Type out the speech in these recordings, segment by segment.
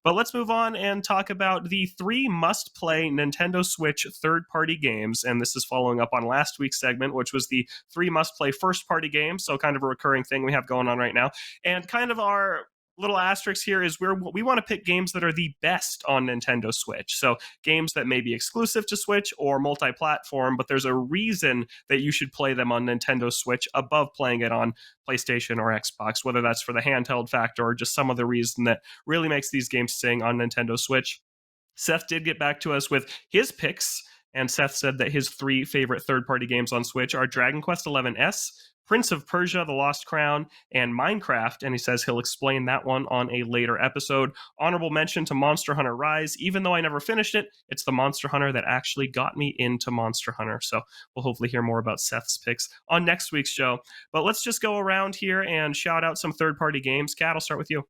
But let's move on and talk about the 3 must-play Nintendo Switch third-party games. And this is following up on last week's segment, which was the 3 must-play first-party games. So kind of a recurring thing we have going on right now. And kind of our little asterisk here is we want to pick games that are the best on Nintendo Switch. So games that may be exclusive to Switch or multi-platform, but there's a reason that you should play them on Nintendo Switch above playing it on PlayStation or Xbox, whether that's for the handheld factor or just some other reason that really makes these games sing on Nintendo Switch. Seth did get back to us with his picks, and Seth said that his 3 favorite third-party games on Switch are Dragon Quest XI-S, Prince of Persia: The Lost Crown, and Minecraft, and he says he'll explain that one on a later episode. Honorable mention to Monster Hunter Rise. Even though I never finished it, it's the Monster Hunter that actually got me into Monster Hunter. So we'll hopefully hear more about Seth's picks on next week's show. But let's just go around here and shout out some third-party games. Kat, I'll start with you.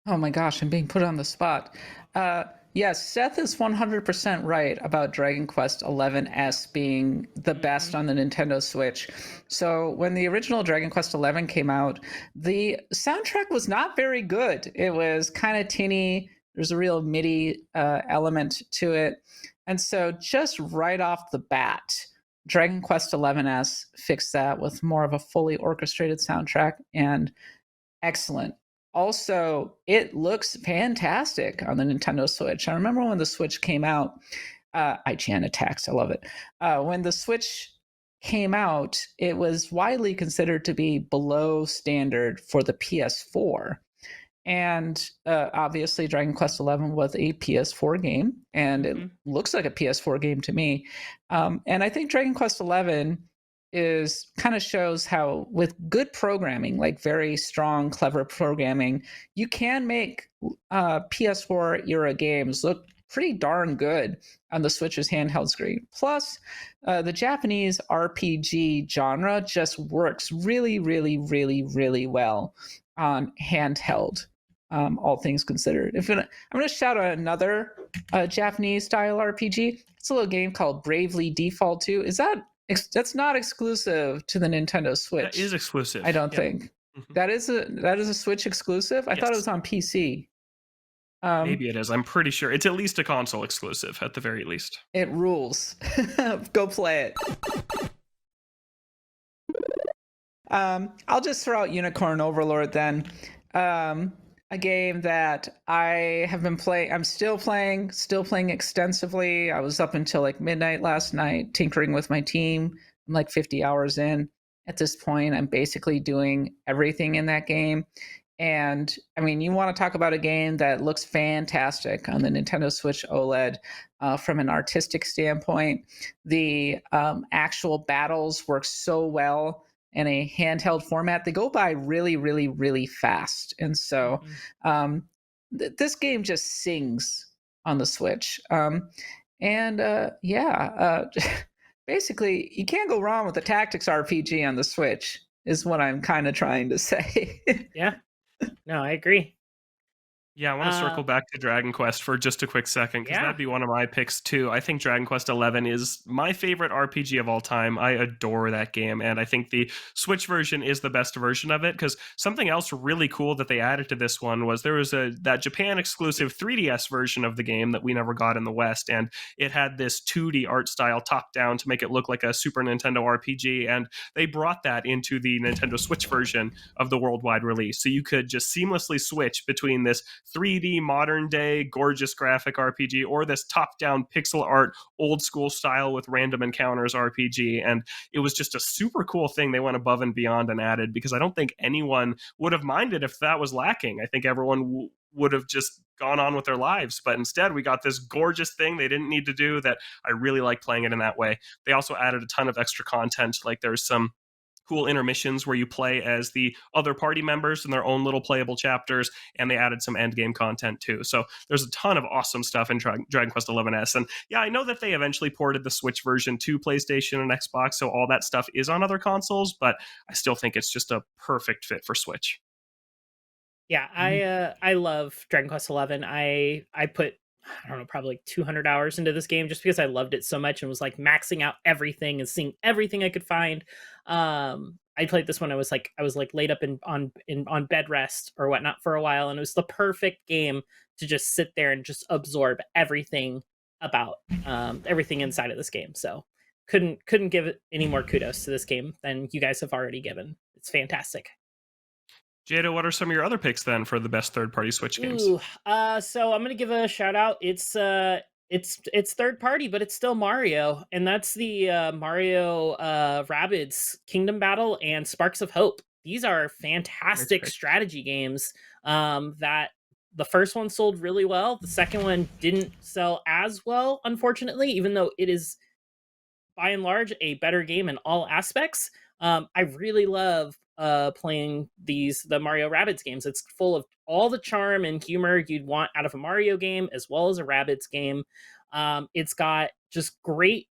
Oh my gosh, I'm being put on the spot. Yes, Seth is 100% right about Dragon Quest XI-S being the best on the Nintendo Switch. So when the original Dragon Quest XI came out, the soundtrack was not very good. It was kind of tinny. There's a real MIDI element to it. And so just right off the bat, Dragon Quest XI-S fixed that with more of a fully orchestrated soundtrack and excellent. Also, it looks fantastic on the Nintendo Switch. I remember when the Switch came out, IGN attacks, I love it. When the Switch came out, it was widely considered to be below standard for the PS4. And obviously, Dragon Quest XI was a PS4 game, and it looks like a PS4 game to me. And I think Dragon Quest XI is kind of shows how with good programming, like very strong, clever programming, you can make PS4 era games look pretty darn good on the Switch's handheld screen. Plus, the Japanese RPG genre just works really, really, really, really well on handheld, all things considered. I'm going to shout out another Japanese style RPG. It's a little game called Bravely Default 2. That's not exclusive to the Nintendo Switch. That is exclusive. I don't think. That is a Switch exclusive. I thought it was on PC. Maybe it is. I'm pretty sure it's at least a console exclusive, at the very least. It rules. Go play it. I'll just throw out Unicorn Overlord then. A game that I have been playing. I'm still playing extensively. I was up until like midnight last night tinkering with my team. I'm like 50 hours in. At this point, I'm basically doing everything in that game. And I mean, you want to talk about a game that looks fantastic on the Nintendo Switch OLED from an artistic standpoint. The actual battles work so well in a handheld format. They go by really, really, really fast. And so this game just sings on the Switch. Basically, you can't go wrong with a tactics RPG on the Switch, is what I'm kind of trying to say. Yeah. No, I agree. Yeah, I want to circle back to Dragon Quest for just a quick second, because that'd be one of my picks too. I think Dragon Quest XI is my favorite RPG of all time. I adore that game, and I think the Switch version is the best version of it, because something else really cool that they added to this one was there was that Japan exclusive 3DS version of the game that we never got in the West, and it had this 2D art style top-down to make it look like a Super Nintendo RPG, and they brought that into the Nintendo Switch version of the worldwide release, so you could just seamlessly switch between this 3D modern day gorgeous graphic RPG or this top-down pixel art old school style with random encounters RPG. And it was just a super cool thing they went above and beyond and added, because I don't think anyone would have minded if that was lacking. I think everyone would have just gone on with their lives, but instead we got this gorgeous thing they didn't need to do that I really like playing it in that way. They also added a ton of extra content, like there's some cool intermissions where you play as the other party members in their own little playable chapters, and they added some end game content too. So there's a ton of awesome stuff in Dragon Quest XI-S. And yeah, I know that they eventually ported the Switch version to PlayStation and Xbox, so all that stuff is on other consoles, but I still think it's just a perfect fit for Switch. Yeah, I love Dragon Quest XI. I put, I don't know, probably like 200 hours into this game just because I loved it so much and was like maxing out everything and seeing everything I could find. I played this when I was laid up on bed rest or whatnot for a while, and it was the perfect game to just sit there and just absorb everything about everything inside of this game. So couldn't give it any more kudos to this game than you guys have already given. It's fantastic. Jada, what are some of your other picks then for the best third-party Switch games? Ooh, so I'm gonna give a shout out. It's third party, but it's still Mario, and that's the Mario Rabbids Kingdom Battle and Sparks of Hope. These are fantastic strategy games. That the first one sold really well. The second one didn't sell as well, unfortunately, even though it is by and large a better game in all aspects. I really love playing the Mario Rabbids games. It's full of all the charm and humor you'd want out of a Mario game as well as a Rabbids game. It's got just great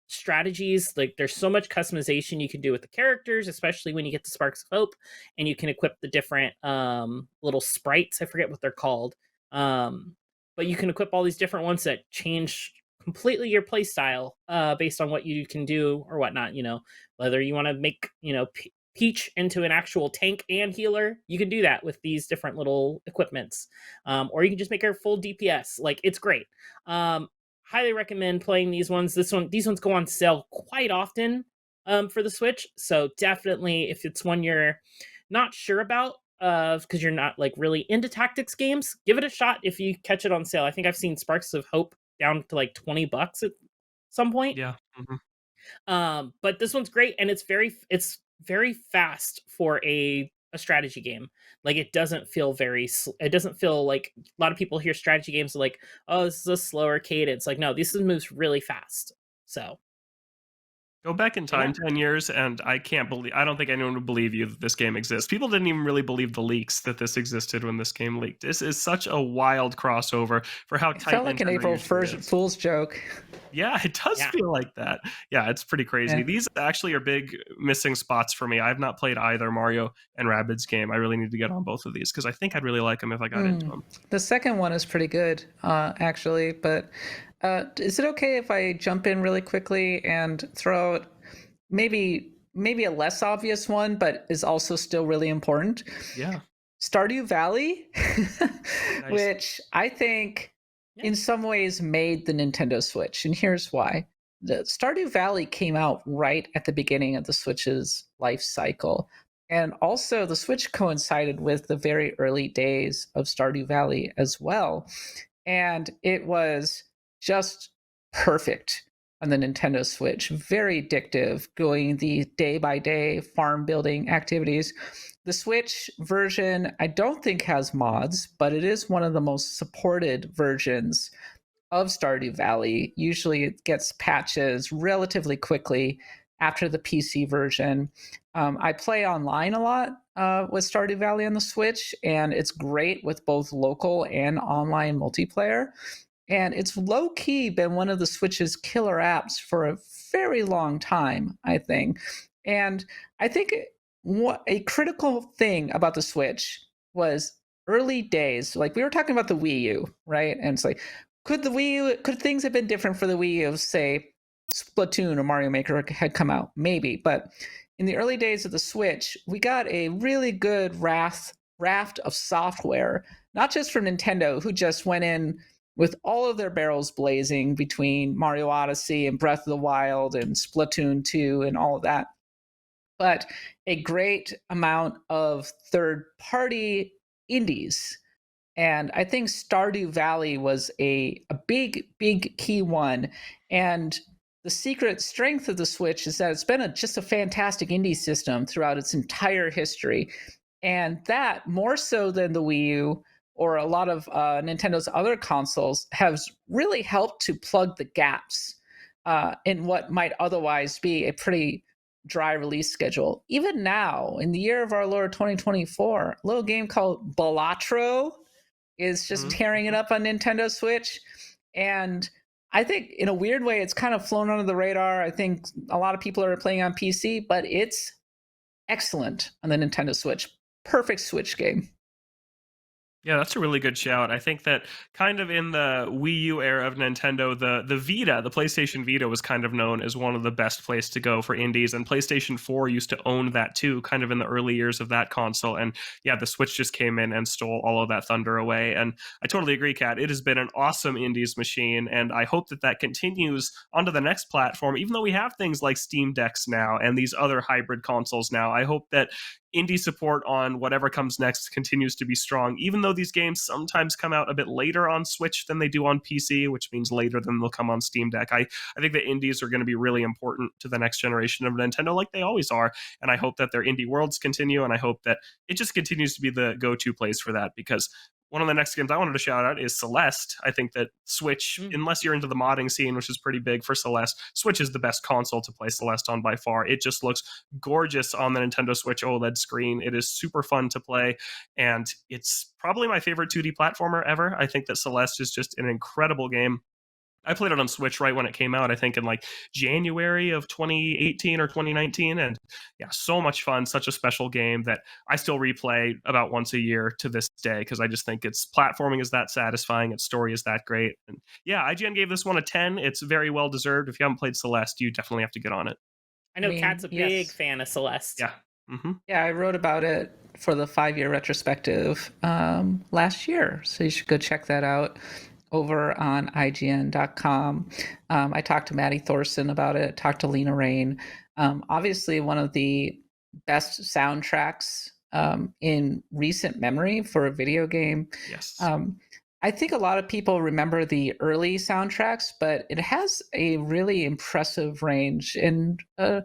strategies. Like there's so much customization you can do with the characters, especially when you get to Sparks of Hope and you can equip the different little sprites. I forget what they're called. But you can equip all these different ones that change completely your play style based on what you can do or whatnot. Whether you want to make Peach into an actual tank and healer, you can do that with these different little equipments, or you can just make her full DPS. Like it's great. Highly recommend playing these ones. These ones go on sale quite often for the Switch, so definitely if it's one you're not sure about because you're not like really into tactics games, give it a shot if you catch it on sale. I think I've seen Sparks of Hope down to like $20 at some point. Yeah. But this one's great, and it's very fast for a strategy game. Like it doesn't feel like a lot of people hear strategy games like, oh, this is a slower cadence. Like no, this moves really fast. So go back in time 10 years, and I don't think anyone would believe you that this game exists. People didn't even really believe the leaks that this existed when this game leaked. This is such a wild crossover for how tight. It felt like an April Fool's joke. Yeah, it does feel like that. Yeah, it's pretty crazy. Yeah. These actually are big missing spots for me. I've not played either Mario and Rabbids game. I really need to get on both of these because I think I'd really like them if I got into them. The second one is pretty good, actually. But is it okay if I jump in really quickly and throw out maybe a less obvious one, but is also still really important? Yeah. Stardew Valley, which I think in some ways made the Nintendo Switch. And here's why. The Stardew Valley came out right at the beginning of the Switch's life cycle. And also the Switch coincided with the very early days of Stardew Valley as well. And it was just perfect on the Nintendo Switch. Very addictive, going the day-by-day farm building activities. The Switch version, I don't think has mods, but it is one of the most supported versions of Stardew Valley. Usually it gets patches relatively quickly after the PC version. I play online a lot with Stardew Valley on the Switch, and it's great with both local and online multiplayer. And it's low-key been one of the Switch's killer apps for a very long time, I think. And I think what a critical thing about the Switch was early days. Like we were talking about the Wii U, right? And it's like, could things have been different for the Wii U if, say, Splatoon or Mario Maker had come out? Maybe. But in the early days of the Switch, we got a really good raft of software, not just from Nintendo, who just went in with all of their barrels blazing between Mario Odyssey and Breath of the Wild and Splatoon 2 and all of that, but a great amount of third-party indies. And I think Stardew Valley was a big key one. And the secret strength of the Switch is that it's been just a fantastic indie system throughout its entire history. And that, more so than the Wii U or a lot of Nintendo's other consoles, has really helped to plug the gaps in what might otherwise be a pretty dry release schedule. Even now, in the year of our Lord 2024, a little game called Balatro is just tearing it up on Nintendo Switch. And I think in a weird way, it's kind of flown under the radar. I think a lot of people are playing on PC, but it's excellent on the Nintendo Switch. Perfect Switch game. Yeah, that's a really good shout. I think that kind of in the Wii U era of Nintendo, the Vita, the PlayStation Vita was kind of known as one of the best place to go for indies, and PlayStation 4 used to own that too, kind of in the early years of that console. And yeah, the Switch just came in and stole all of that thunder away. And I totally agree, Kat. It has been an awesome indies machine, and I hope that that continues onto the next platform. Even though we have things like Steam Decks now and these other hybrid consoles now, I hope that indie support on whatever comes next continues to be strong, even though these games sometimes come out a bit later on Switch than they do on PC, which means later than they'll come on Steam Deck. I think the indies are going to be really important to the next generation of Nintendo, like they always are. And I hope that their indie worlds continue, and I hope that it just continues to be the go-to place for that, because one of the next games I wanted to shout out is Celeste. I think that Switch, unless you're into the modding scene, which is pretty big for Celeste, Switch is the best console to play Celeste on by far. It just looks gorgeous on the Nintendo Switch OLED screen. It is super fun to play, and it's probably my favorite 2D platformer ever. I think that Celeste is just an incredible game. I played it on Switch right when it came out, I think in like January of 2018 or 2019. And yeah, so much fun, such a special game that I still replay about once a year to this day, because I just think its platforming is that satisfying, its story is that great. And yeah, IGN gave this one a 10. It's very well deserved. If you haven't played Celeste, you definitely have to get on it. I know Kat's a big fan of Celeste. Yeah. Mm-hmm. Yeah, I wrote about it for the 5-year retrospective last year. So you should go check that out over on IGN.com. I talked to Maddie Thorson about it, talked to Lena Rain. Obviously, one of the best soundtracks in recent memory for a video game. Yes. I think a lot of people remember the early soundtracks, but it has a really impressive range and a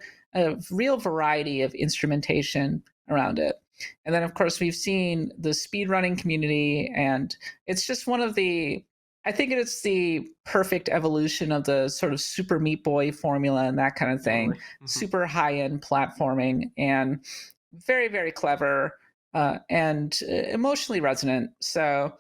real variety of instrumentation around it. And then, of course, we've seen the speedrunning community, and it's just one of the, I think it's the perfect evolution of the sort of Super Meat Boy formula and that kind of thing. Totally. Mm-hmm. Super high-end platforming and very, very clever and emotionally resonant. So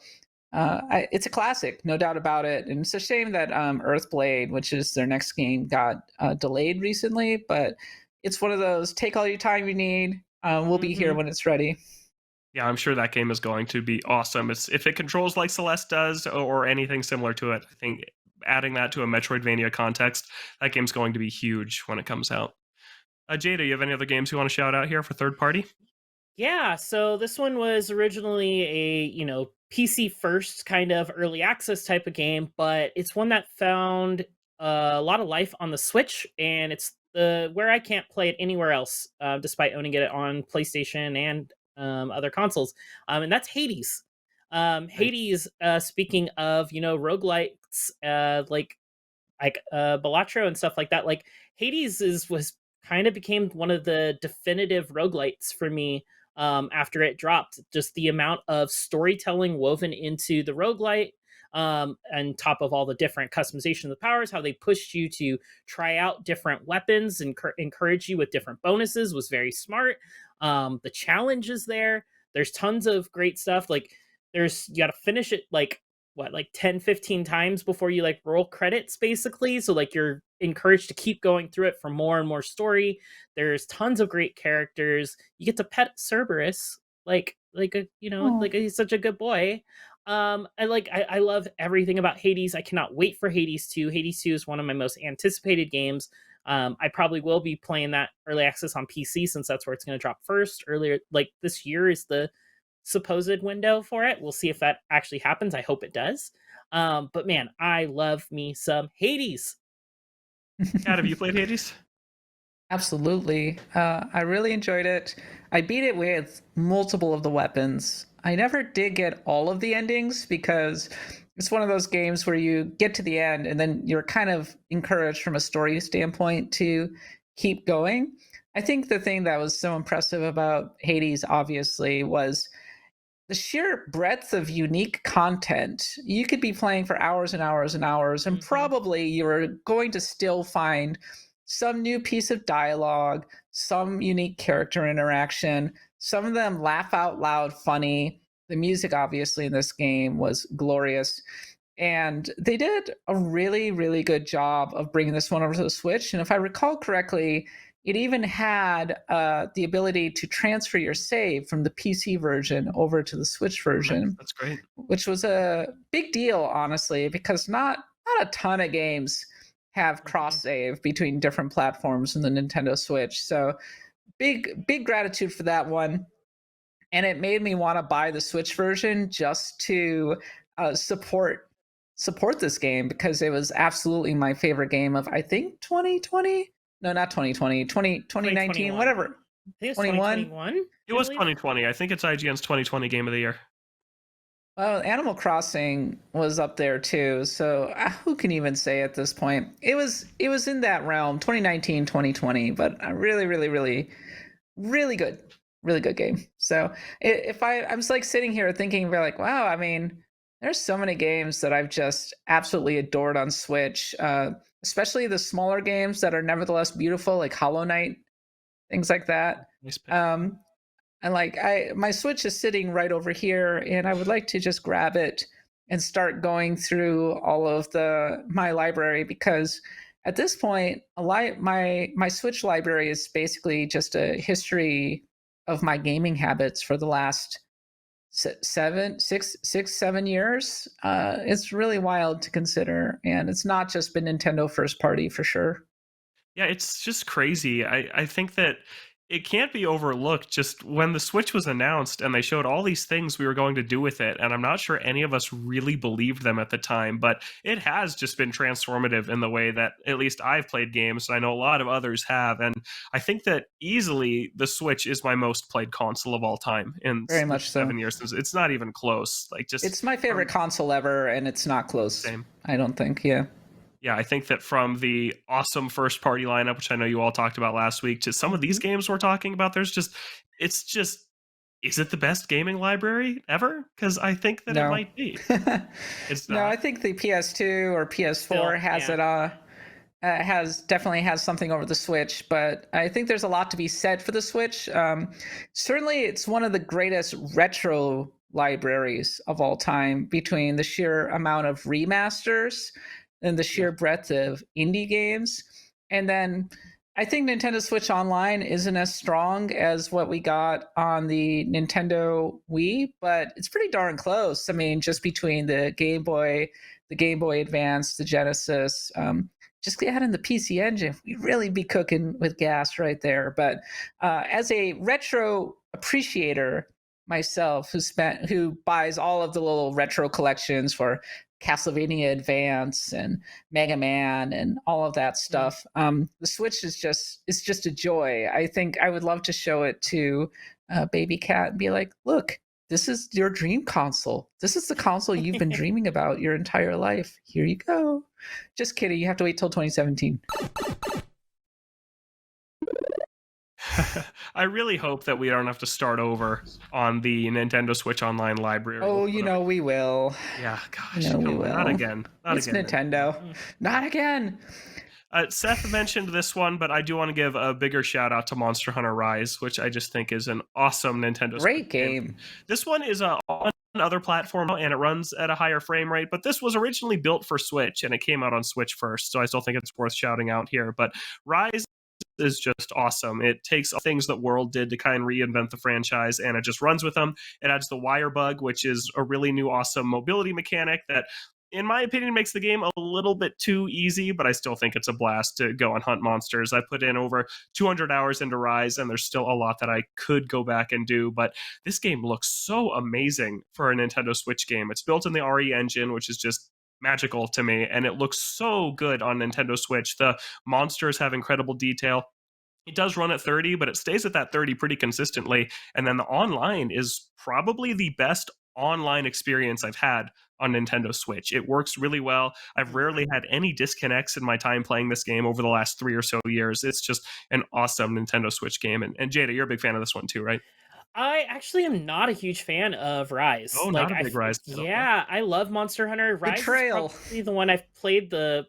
it's a classic, no doubt about it. And it's a shame that Earthblade, which is their next game, got delayed recently. But it's one of those, take all your time you need. We'll be here when it's ready. Yeah, I'm sure that game is going to be awesome. If it controls like Celeste does or anything similar to it, I think adding that to a Metroidvania context, that game's going to be huge when it comes out. Jada, you have any other games you want to shout out here for third party? Yeah, so this one was originally a, PC first kind of early access type of game, but it's one that found a lot of life on the Switch, and it's where I can't play it anywhere else, despite owning it on PlayStation and other consoles. And that's Hades. Hades, speaking of, roguelites, like Balatro and stuff like that, like Hades was kind of became one of the definitive roguelites for me after it dropped. Just the amount of storytelling woven into the roguelite, and top of all the different customization of the powers, how they pushed you to try out different weapons and encourage you with different bonuses was very smart. The challenge is there. There's tons of great stuff. Like you got to finish it like 10 15 times before you like roll credits, basically. So like you're encouraged to keep going through it for more and more story. There's tons of great characters. You get to pet Cerberus, like he's such a good boy. I love everything about Hades. I cannot wait for Hades 2. Hades 2 is one of my most anticipated games. I probably will be playing that early access on PC, since that's where it's going to drop first. Earlier, like this year is the supposed window for it. We'll see if that actually happens. I hope it does. But man, I love me some Hades. Kat, have you played Hades? Absolutely. I really enjoyed it. I beat it with multiple of the weapons. I never did get all of the endings, because it's one of those games where you get to the end and then you're kind of encouraged from a story standpoint to keep going. I think the thing that was so impressive about Hades, obviously, was the sheer breadth of unique content. You could be playing for hours and hours and hours, and probably you're going to still find some new piece of dialogue, some unique character interaction, some of them laugh out loud funny. The music, obviously, in this game was glorious. And they did a really, really good job of bringing this one over to the Switch. And if I recall correctly, it even had the ability to transfer your save from the PC version over to the Switch version. Nice. That's great. Which was a big deal, honestly, because not a ton of games have cross save between different platforms in the Nintendo Switch. So big gratitude for that one. And it made me want to buy the Switch version just to support this game, because it was absolutely my favorite game of, I think, 2020. No, not 2020. 2019, whatever. I think it's 21? 2021. It was 2020. I think it's IGN's 2020 Game of the Year. Well, Animal Crossing was up there too, so who can even say at this point? It was in that realm, 2019, 2020, but a really, really, really, really good game. So if I'm just like sitting here thinking, we're like, wow, I mean, there's so many games that I've just absolutely adored on Switch, especially the smaller games that are nevertheless beautiful, like Hollow Knight, things like that. Nice pick. And like my Switch is sitting right over here, and I would like to just grab it and start going through all of my library, because at this point, my Switch library is basically just a history of my gaming habits for the last 7 years. It's really wild to consider, and it's not just been Nintendo first party for sure. Yeah, it's just crazy. I think that it can't be overlooked. Just when the Switch was announced and they showed all these things we were going to do with it, and I'm not sure any of us really believed them at the time, but it has just been transformative in the way that at least I've played games. I know a lot of others have, and I think that easily the Switch is my most played console of all time in Very much so. 7 years. It's not even close. Like, just it's my favorite console ever, and it's not close. Same. I don't think. Yeah, I think that from the awesome first party lineup, which I know you all talked about last week, to some of these games we're talking about, is it the best gaming library ever? Because I think that it might be. It's not. No, I think the PS2 or PS4 has it. Definitely has something over the Switch, but I think there's a lot to be said for the Switch. Certainly, it's one of the greatest retro libraries of all time, between the sheer amount of remasters and the sheer breadth of indie games. And then I think Nintendo Switch Online isn't as strong as what we got on the Nintendo Wii, but it's pretty darn close. I mean, just between the Game Boy Advance, the Genesis, just add in the PC Engine, we'd really be cooking with gas right there. But as a retro appreciator myself, who buys all of the little retro collections for Castlevania Advance and Mega Man and all of that stuff, the Switch is just a joy. I think I would love to show it to baby Cat and be like, look, this is your dream console. This is the console you've been dreaming about your entire life. Here you go. Just kidding. You have to wait till 2017. I really hope that we don't have to start over on the Nintendo Switch Online library. Oh, we will. Yeah, gosh, we will. Not again. It's Nintendo. Not again. Seth mentioned this one, but I do want to give a bigger shout out to Monster Hunter Rise, which I just think is an awesome Nintendo Great game. This one is on other platform and it runs at a higher frame rate, but this was originally built for Switch and it came out on Switch first, so I still think it's worth shouting out here. But Rise is just awesome. It takes things that World did to kind of reinvent the franchise, and it just runs with them. It adds the wire bug, which is a really new awesome mobility mechanic that, in my opinion, makes the game a little bit too easy, but I still think it's a blast to go and hunt monsters. I put in over 200 hours into Rise, and there's still a lot that I could go back and do, but this game looks so amazing for a Nintendo Switch game. It's built in the RE engine, which is just magical to me, and it looks so good on Nintendo Switch. The monsters have incredible detail. It does run at 30, but it stays at that 30 pretty consistently. And then the online is probably the best online experience I've had on Nintendo Switch. It works really well. I've rarely had any disconnects in my time playing this game over the last 3 or so years. It's just an awesome Nintendo Switch game. And Jada, you're a big fan of this one too, right? I actually am not a huge fan of Rise. Oh, not a big Rise. Yeah, I love Monster Hunter. Rise Betrayal. is probably the one I've played the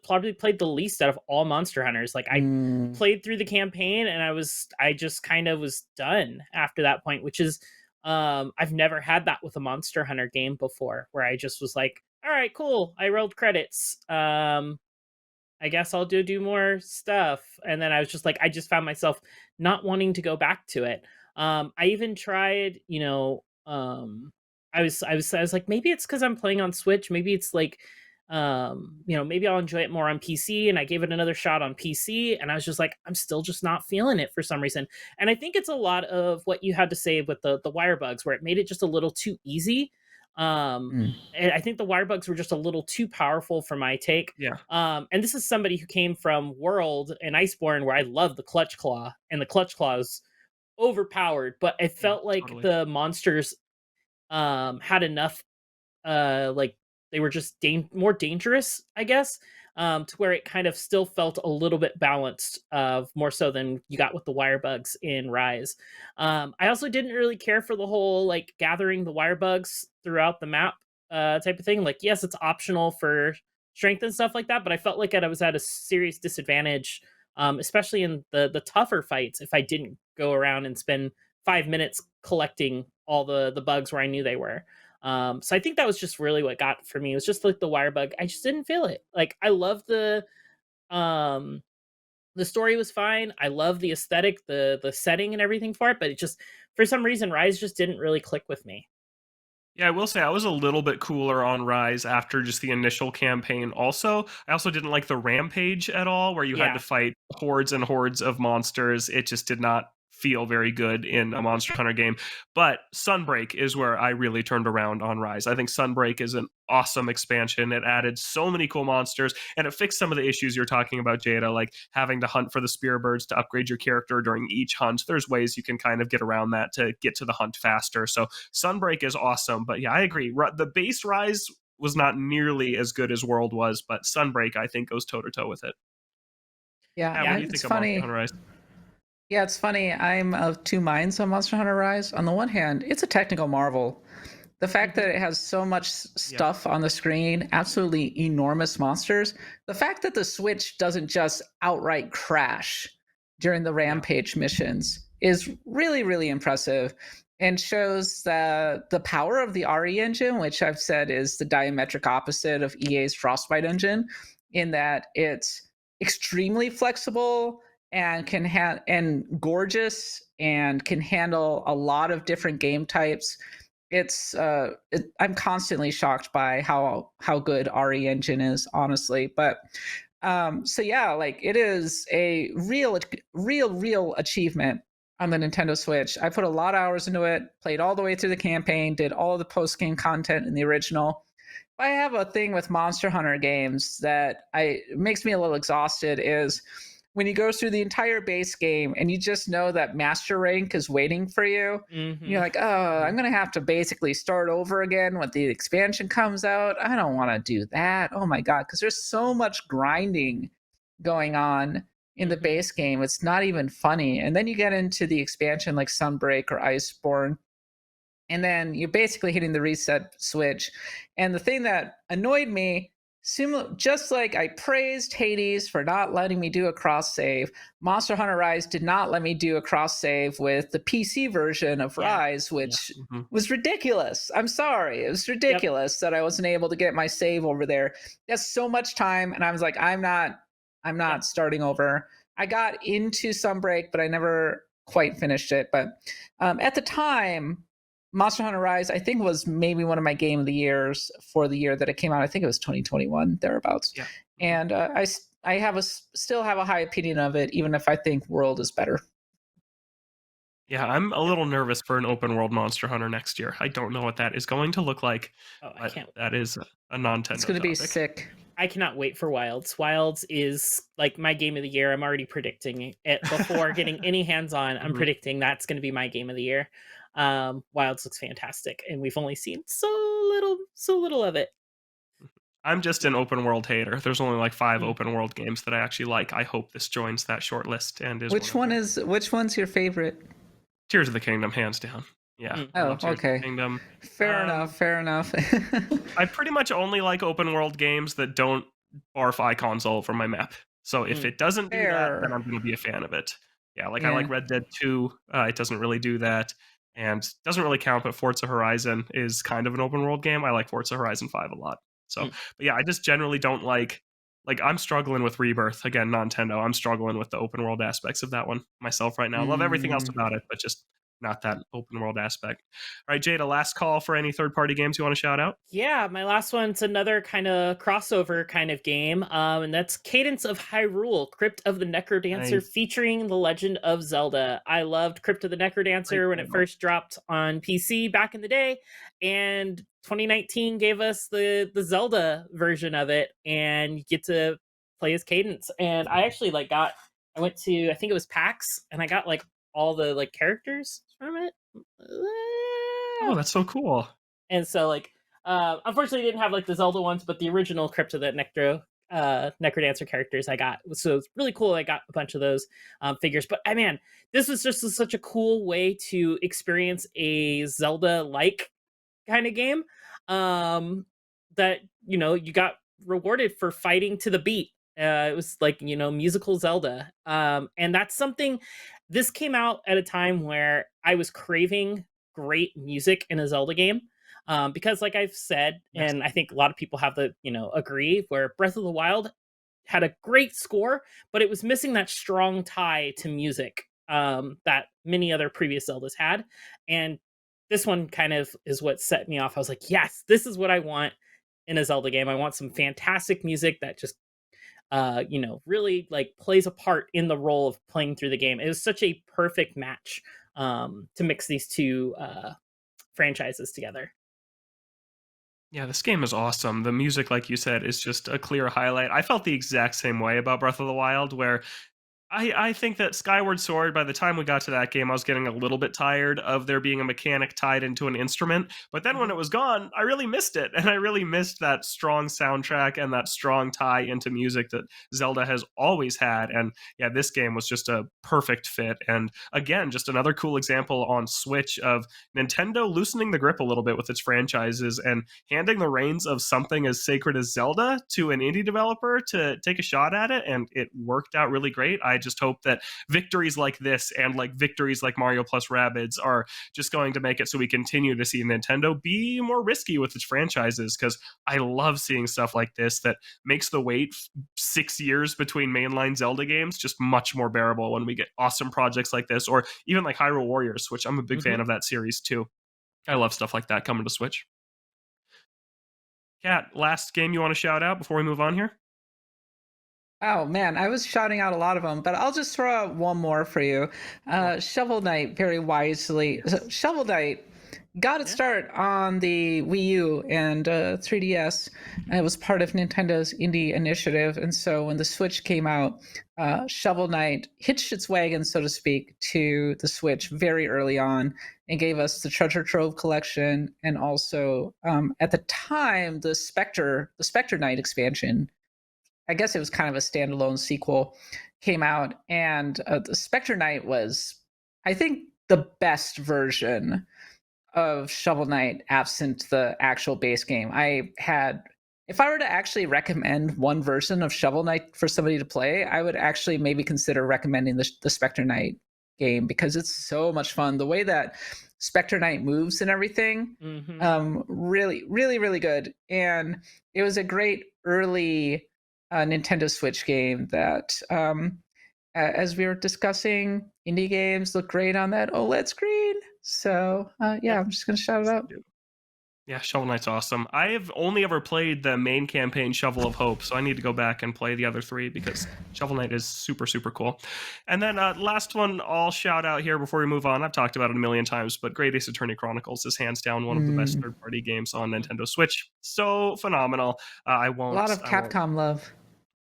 least out of all Monster Hunters. Like, I played through the campaign and I just kind of was done after that point, which is I've never had that with a Monster Hunter game before, where I just was like, all right, cool, I rolled credits. I guess I'll do more stuff. And then I was just like, I just found myself not wanting to go back to it. I even tried, I was like, maybe it's because I'm playing on Switch. Maybe it's like, maybe I'll enjoy it more on PC. And I gave it another shot on PC, and I was just like, I'm still just not feeling it for some reason. And I think it's a lot of what you had to say with the wire bugs, where it made it just a little too easy. Mm. And I think the wire bugs were just a little too powerful for my take. Yeah. And this is somebody who came from World and Iceborne, where I love the Clutch Claw, and the Clutch Claw is overpowered, but it Yeah, felt like totally. the monsters had enough like they were just more dangerous, I guess, to where it kind of still felt a little bit balanced, more so than you got with the wire bugs in Rise. I also didn't really care for the whole like gathering the wire bugs throughout the map type of thing. Like, yes, it's optional for strength and stuff like that, but I felt like I was at a serious disadvantage, especially in the tougher fights, if I didn't go around and spend 5 minutes collecting all the bugs where I knew they were. So I think that was just really what got for me. It was just like the wire bug. I just didn't feel it. Like, I love um the story was fine. I love the aesthetic, the setting and everything for it, but it just, for some reason, Rise just didn't really click with me. Yeah, I will say I was a little bit cooler on Rise after just the initial campaign. Also, I also didn't like the rampage at all, where you had to Yeah. fight hordes and hordes of monsters. It just did not feel very good in a Monster Hunter game. But Sunbreak is where I really turned around on Rise. I think Sunbreak is an awesome expansion. It added so many cool monsters, and it fixed some of the issues you're talking about, Jada, like having to hunt for the spear birds to upgrade your character during each hunt. There's ways you can kind of get around that to get to the hunt faster. So Sunbreak is awesome, but yeah, I agree. The base Rise was not nearly as good as World was, but Sunbreak I think goes toe to toe with it. Yeah, What Yeah. do you it's think of Monster funny. Hunter Rise? Yeah, it's funny. I'm of two minds on Monster Hunter Rise. On the one hand, it's a technical marvel. The fact Mhm. that it has so much Yeah, stuff on the screen, absolutely enormous monsters. The fact that the Switch doesn't just outright crash during the yeah, Rampage missions is really, really impressive, and shows the power of the RE engine, which I've said is the diametric opposite of EA's Frostbite engine, in that it's extremely flexible and and gorgeous and can handle a lot of different game types. I'm constantly shocked by how good RE engine is, honestly. But so yeah, like, it is a real achievement on the Nintendo Switch. I put a lot of hours into it, played all the way through the campaign, did all of the post game content in the original. I have a thing with Monster Hunter games that I makes me a little exhausted, is when you go through the entire base game and you just know that master rank is waiting for you. You're Mhm. like, oh, mhm, I'm gonna have to basically start over again when the expansion comes out. I don't want to do that. Oh my god, because there's so much grinding going on in the Mhm. base game. It's not even funny. And then you get into the expansion like Sunbreak or Iceborne, and then you're basically hitting the reset switch. And the thing that annoyed me, just like I praised Hades for not letting me do a cross save, Monster Hunter Rise did not let me do a cross save with the PC version of Yeah. Rise, Yeah. which mhm. was ridiculous. I'm sorry. It was Yep. ridiculous that I wasn't able to get my save over there. That's so much time. And I was like, I'm Yep. not starting over. I got into Sunbreak, but I never quite finished it. But at the time, Monster Hunter Rise, I think, was maybe one of my game of the years for the year that it came out. I think it was 2021 thereabouts. Yeah. Mhm. And I have still have a high opinion of it, even if I think World is better. Yeah, I'm a Yep. little nervous for an open world Monster Hunter next year. I don't know what that is going to look like, Oh, I but can't. that is a It's non-tendo going to be topic. sick. I cannot wait for Wilds. Wilds is like my game of the year. I'm already predicting it before getting any hands on. I'm Mhm. predicting that's going to be my game of the year. Wilds looks fantastic, and we've only seen so little of it. I'm just an open world hater. There's only like 5 Mm. open world games that I actually like. I hope this joins that short list and is one of them. Which one's your favorite? Tears of the Kingdom, hands down. Yeah, I Mhm. Oh, love Tears of the okay. Kingdom. Fair enough. Um, Fair enough. I pretty much only like open world games that don't barf icons all over my map. So if Mm. it doesn't do that, then Fair. I'm going to be a fan of it. Yeah, like I Yeah. like Red Dead 2. It doesn't really do that. And doesn't really count, but Forza Horizon is kind of an open world game. I like Forza Horizon 5 a lot. So, Mm. but yeah, I just generally don't like like I'm struggling with Rebirth again, Non-tendo. I'm struggling with the open world aspects of that one myself right now. Love everything else Mm. about it, but just not that open world aspect. All right, Jada, last call for any third party games you want to shout out. Yeah, my last one's another kind of crossover kind of game, and that's Cadence of Hyrule, Crypt of the Necrodancer, Nice. featuring The Legend of Zelda. I loved Crypt of the Great Necrodancer when it title. first dropped on PC back in the day, and 2019 gave us the Zelda version of it, and you get to play as Cadence. And I actually I went to, I think it was PAX, and I got like all the like characters from it. Oh, that's so cool. And so unfortunately didn't have like the Zelda ones, but the original Crypt of the Necrodancer characters I got. So it's really cool. I got a bunch of those figures. But man, this was just such a cool way to experience a Zelda like kind of game. That you got rewarded for fighting to the beat. It was like musical Zelda. And that's something. This came out at a time where I was craving great music in a Zelda game. Because like I've said, Yes. and I think a lot of people have agree, where Breath of the Wild had a great score, but it was missing that strong tie to music that many other previous Zeldas had. And this one kind of is what set me off. I was like, yes, this is what I want in a Zelda game. I want some fantastic music that just really like plays a part in the role of playing through the game. It was such a perfect match to mix these two franchises together. Yeah, this game is awesome. The music, like you said, is just a clear highlight. I felt the exact same way about Breath of the Wild, where I think that Skyward Sword, by the time we got to that game, I was getting a little bit tired of there being a mechanic tied into an instrument. But then when it was gone, I really missed it. And I really missed that strong soundtrack and that strong tie into music that Zelda has always had. And yeah, this game was just a perfect fit. And again, just another cool example on Switch of Nintendo loosening the grip a little bit with its franchises and handing the reins of something as sacred as Zelda to an indie developer to take a shot at it. And it worked out really great. I just hope that victories like this and like victories like Mario plus Rabbids are just going to make it so we continue to see Nintendo be more risky with its franchises, because I love seeing stuff like this that makes the wait 6 years between mainline Zelda games just much more bearable when we get awesome projects like this, or even like Hyrule Warriors, which I'm a big fan of that series too. I love stuff like that coming to Switch. Kat, last game you want to shout out before we move on here? Oh man, I was shouting out a lot of them, but I'll just throw out one more for you. Shovel Knight, very wisely. Shovel Knight got its start on the Wii U and 3DS. And it was part of Nintendo's indie initiative. And so when the Switch came out, Shovel Knight hitched its wagon, so to speak, to the Switch very early on and gave us the Treasure Trove collection, and also at the time the Spectre Knight expansion. I guess it was kind of a standalone sequel, came out, and the Spectre Knight was, I think, the best version of Shovel Knight absent the actual base game. If I were to actually recommend one version of Shovel Knight for somebody to play, I would actually maybe consider recommending the Spectre Knight game, because it's so much fun. The way that Spectre Knight moves and everything, really, really, really good. And it was a great early Nintendo Switch game that, as we were discussing, indie games look great on that OLED screen. So yeah, I'm just gonna shout it out. Yeah, Shovel Knight's awesome. I have only ever played the main campaign, Shovel of Hope, so I need to go back and play the other three because Shovel Knight is super, super cool. And then last one I'll shout out here before we move on. I've talked about it a million times, but Great Ace Attorney Chronicles is hands down one of the best third-party games on Nintendo Switch. So phenomenal. I won't. A lot of Capcom love.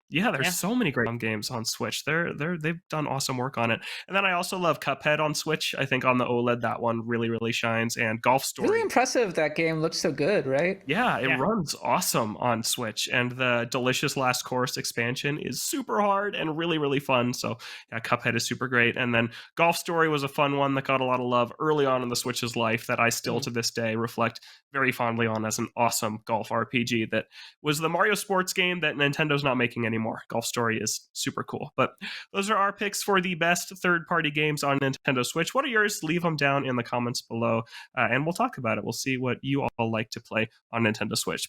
Yeah, there's so many great games on Switch. They've done awesome work on it. And then I also love Cuphead on Switch. I think on the OLED that one really, really shines. And Golf Story. Really impressive. That game looks so good, right? Yeah, it runs awesome on Switch. And the Delicious Last Course expansion is super hard and really, really fun. So yeah, Cuphead is super great. And then Golf Story was a fun one that got a lot of love early on in the Switch's life that I still to this day reflect very fondly on as an awesome golf RPG that was the Mario sports game that Nintendo's not making anymore. Golf Story is super cool. But those are our picks for the best third-party games on Nintendo Switch. What are yours? Leave them down in the comments below, and we'll talk about it. We'll see what you all like to play on Nintendo Switch.